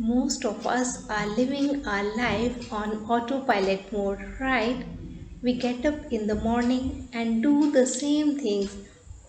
Most of us are living our life on autopilot mode, right? We get up in the morning and do the same things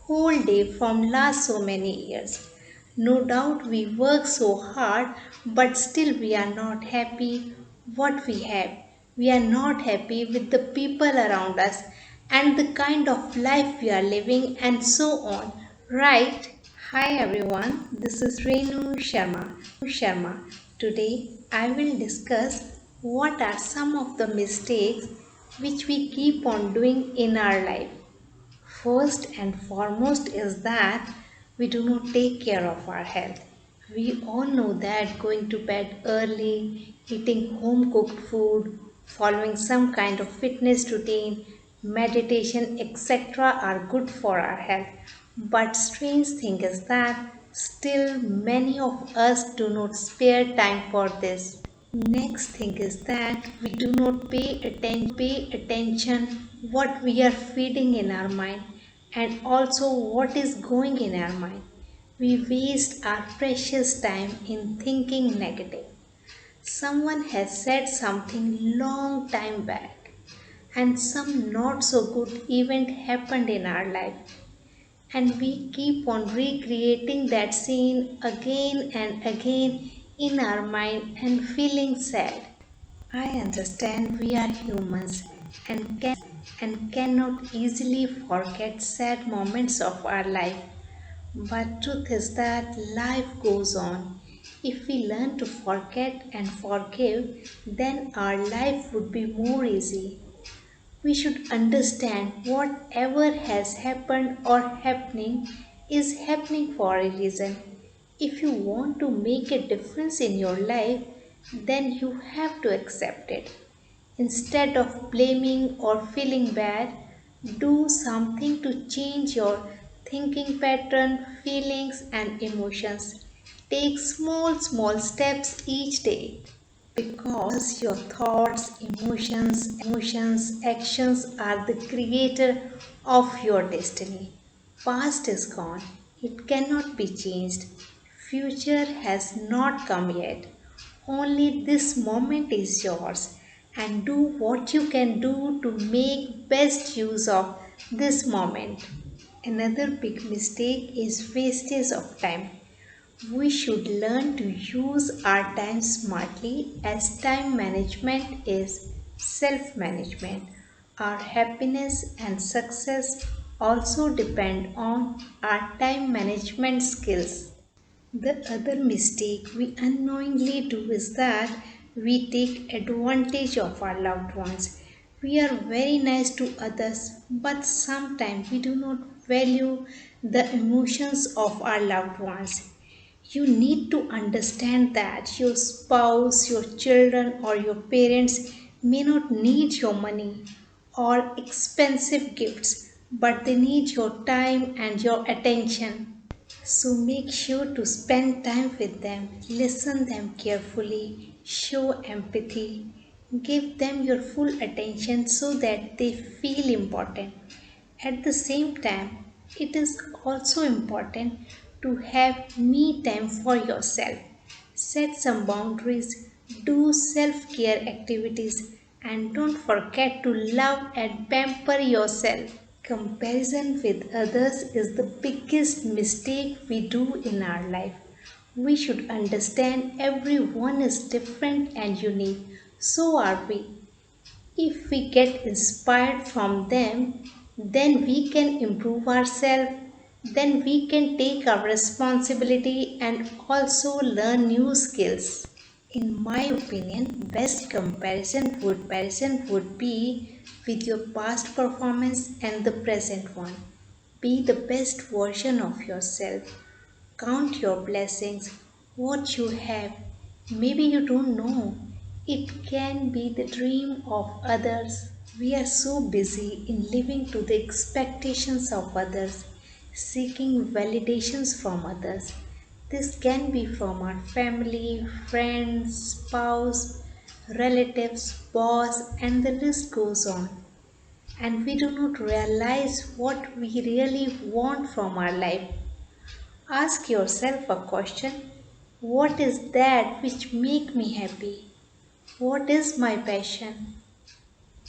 whole day from last so many years. No doubt we work so hard, but still we are not happy what we have. We are not happy with the people around us and the kind of life we are living and so on, right? Hi everyone, this is Renu Sharma. Today I will discuss what are some of the mistakes which we keep on doing in our life. First and foremost is that we do not take care of our health. We all know that going to bed early, eating home cooked food, following some kind of fitness routine, meditation, etc. are good for our health. But strange thing is that still many of us do not spare time for this. Next thing is that we do not pay attention what we are feeding in our mind and also what is going in our mind. We waste our precious time in thinking negative. Someone has said something long time back and some not so good event happened in our life and we keep on recreating that scene again and again in our mind and feeling sad. I understand we are humans and cannot easily forget sad moments of our life. But truth is that life goes on. If we learn to forget and forgive, then our life would be more easy. We should understand whatever has happened or happening is happening for a reason. If you want to make a difference in your life, then you have to accept it. Instead of blaming or feeling bad, do something to change your thinking pattern, feelings, and emotions. Take small steps each day because your thoughts, emotions, actions are the creator of your destiny. Past is gone. It cannot be changed. Future has not come yet. Only this moment is yours and do what you can do to make best use of this moment. Another big mistake is wastage of time. We should learn to use our time smartly as time management is self management. Our happiness and success also depend on our time management skills. The other mistake we unknowingly do is that we take advantage of our loved ones. We are very nice to others, but sometimes we do not value the emotions of our loved ones. You need to understand that your spouse, your children, or your parents may not need your money or expensive gifts, but they need your time and your attention. So make sure to spend time with them, listen them carefully, show empathy, give them your full attention so that they feel important. At the same time, it is also important to have me time for yourself. Set some boundaries, do self-care activities and don't forget to love and pamper yourself. Comparison with others is the biggest mistake we do in our life. We should understand everyone is different and unique. So are we. If we get inspired from them, then we can improve ourselves, then we can take our responsibility and also learn new skills. In my opinion, best comparison would be with your past performance and the present one. Be the best version of yourself. Count your blessings, what you have. Maybe you don't know. It can be the dream of others. We are so busy in living to the expectations of others, seeking validations from others. This can be from our family, friends, spouse, relatives, boss, and the list goes on. And we do not realize what we really want from our life. Ask yourself a question. What is that which make me happy? What is my passion?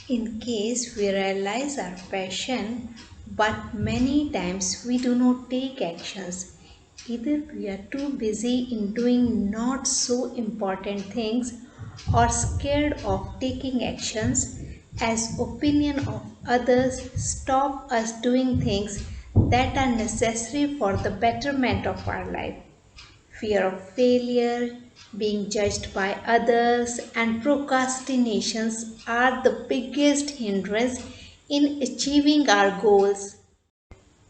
In case we realize our passion, but many times we do not take actions. Either we are too busy in doing not so important things or scared of taking actions as opinion of others stop us doing things that are necessary for the betterment of our life. Fear of failure, being judged by others, and procrastinations are the biggest hindrance in achieving our goals.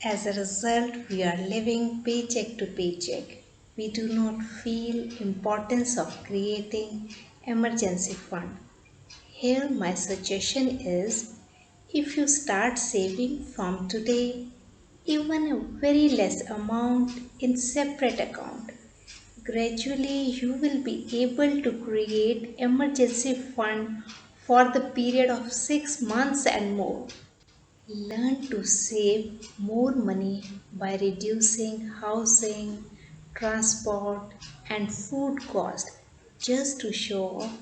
As a result, we are living paycheck to paycheck. We do not feel importance of creating emergency fund. Here my suggestion is, if you start saving from today, even a very less amount in separate account, gradually you will be able to create emergency fund for the period of 6 months and more. Learn to save more money by reducing housing, transport, and food cost just to show off.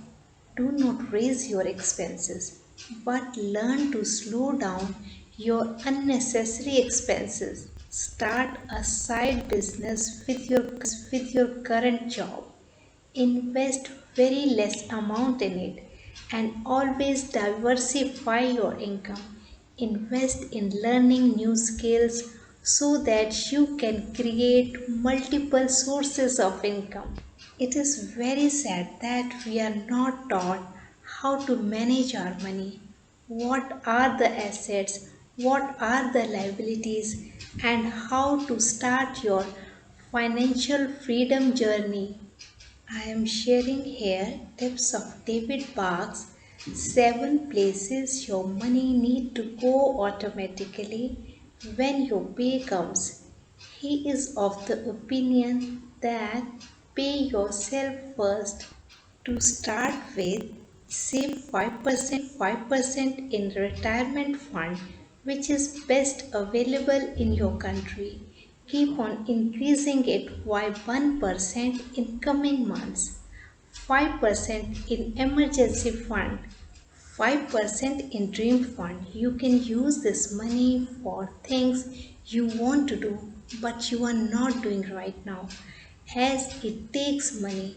Do not raise your expenses, but learn to slow down your unnecessary expenses. Start a side business with your current job. Invest very less amount in it and always diversify your income. Invest in learning new skills so that you can create multiple sources of income. It is very sad that we are not taught how to manage our money. What are the assets? What are the liabilities? And how to start your financial freedom journey. I am sharing here tips of David Barks, 7 places your money need to go automatically when your pay comes. He is of the opinion that pay yourself first. To start with, save 5% in retirement fund which is best available in your country. Keep on increasing it by 1% in coming months. 5% in emergency fund, 5% in dream fund. You can use this money for things you want to do but you are not doing right now, as it takes money.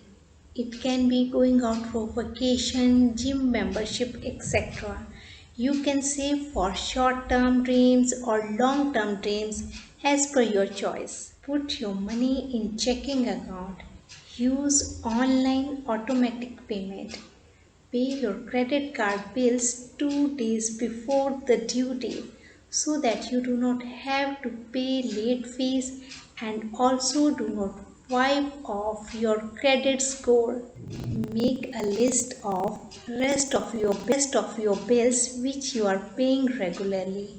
It can be going out for vacation, gym membership, etc. You can save for short term dreams or long term dreams as per your choice. Put your money in checking account. Use online automatic payment. Pay your credit card bills 2 days before the due date so that you do not have to pay late fees, and also do not wipe off your credit score. Make a list of rest of your bills which you are paying regularly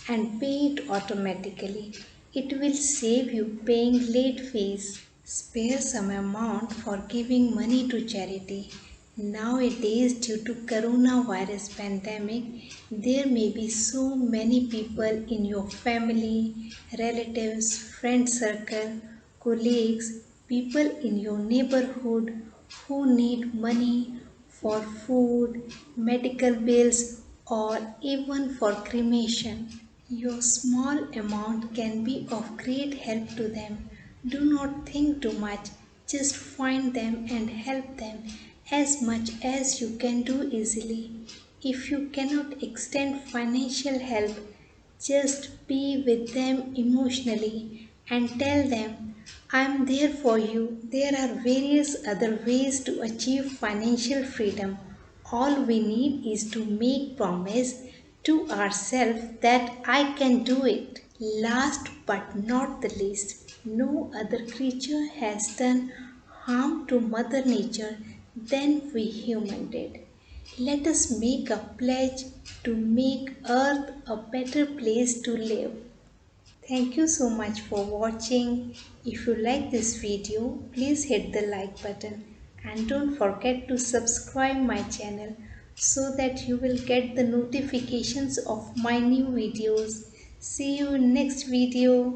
and pay it automatically. It will save you paying late fees. Spare some amount for giving money to charity. Nowadays, due to coronavirus pandemic, there may be so many people in your family, relatives, friend circle, colleagues, people in your neighborhood who need money for food, medical bills, or even for cremation. Your small amount can be of great help to them. Do not think too much, just find them and help them as much as you can do easily. If you cannot extend financial help, just be with them emotionally and tell them, I am there for you. There are various other ways to achieve financial freedom. All we need is to make promise to ourselves that I can do it. Last but not the least, no other creature has done harm to Mother Nature than we human did. Let us make a pledge to make Earth a better place to live. Thank you so much for watching. If you like this video, please hit the like button and don't forget to subscribe my channel so that you will get the notifications of my new videos. See you in next video.